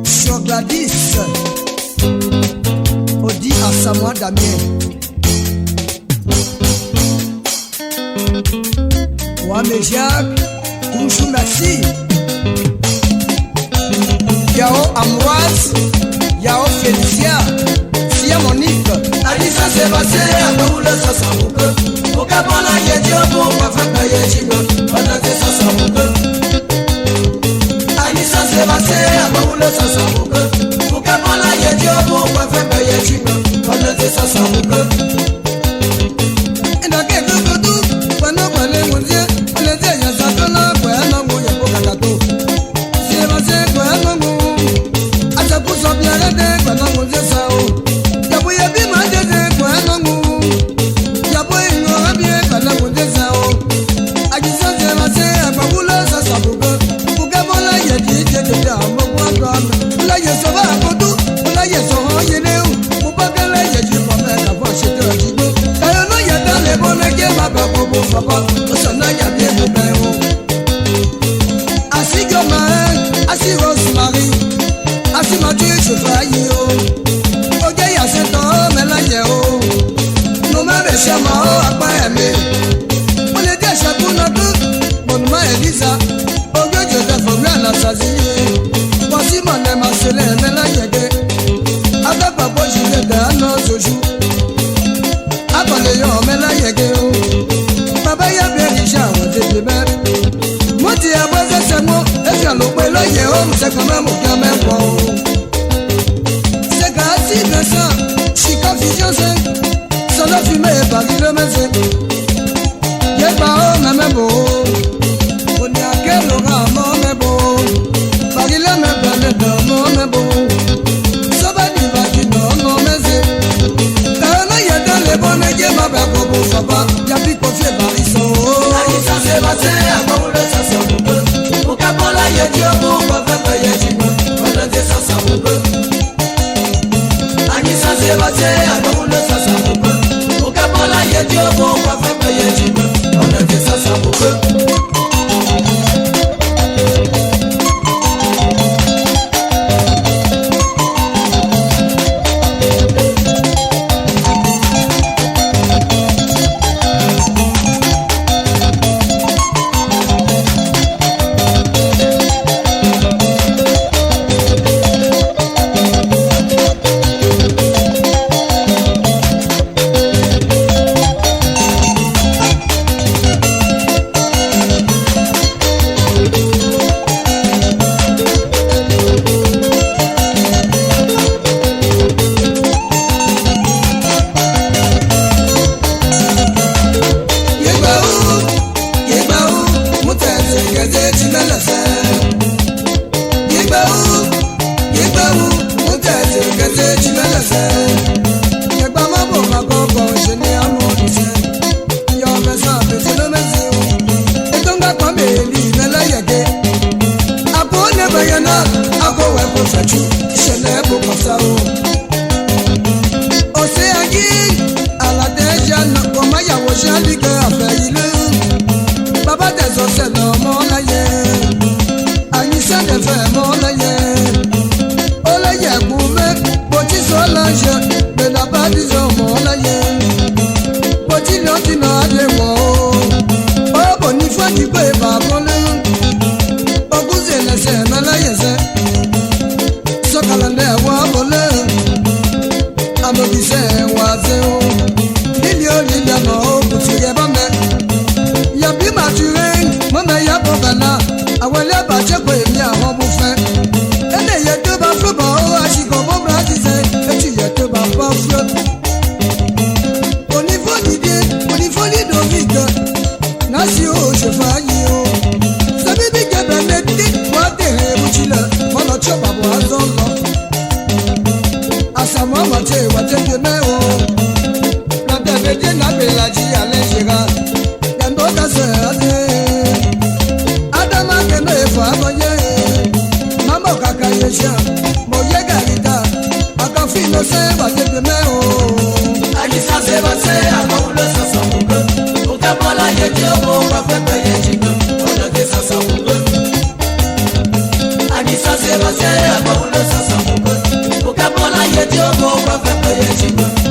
Sur Gladys, Odi Asamoah Damien. Wame Jacques, toujours merci. Yao Ambroise, Yao Félicia, Sia Monique. Alisa se passé à Baoula Sassambouke. Au Capana Yedio, pour ma femme Yejigo, on a des Sassambouke. Alisa se passé à Baoula Sassambouke. Au Capana Yedio, pour ma femme Yejigo, on a des Sassambouke. And I get to do when nobody was here. Let's say, yes, I don't know where I'm going to go. See, I say, where I'm going to go. I said, put up your head, but I'm going to say, Assis Rosemary, assis Mathieu, je faillis. Ok, il y a 7 ans, mais là, il y a nous mêmes, les chamans, à pas aimer. On était à chaque fois, mon nom est Elisa. Ok, je te fais bien la sasie. Voici mon nom, c'est les mais là, il y a des. Avec papa, je l'ai d'un autre jour. Après les gens, mais là, il y a des. Papa, il y a bien des gens, on dit des bêtes. Moi, tu as besoin de ces mots. Et quand l'on peut le yéhom, c'est quand même au gamin bon. C'est qu'à 6 900, je suis confusion, c'est. Sans la fumée, Paris le médecin. Y'a pas un même beau. On y a quel aura, mon même beau. Paris le même planète, mon même beau. Ça va dire, va qui non, non, mais c'est. T'as un y'a dans les bonnes, y'a ma belle pour bon, ça va. Y'a plus confié, Paris sont. Alisa se passé à Baoula Sassambouke. Au Capana Yedio, pour ma femme Yejigo, on a des Sassambouke. Alisa se passé à Baoula Sassambouke. Au Capana Yedio, pour ma femme Yejigo, on a des Sassambouke. Au niveau du au niveau du Dovic, Nasio, je faillis. mo wa fe pe ye ji mo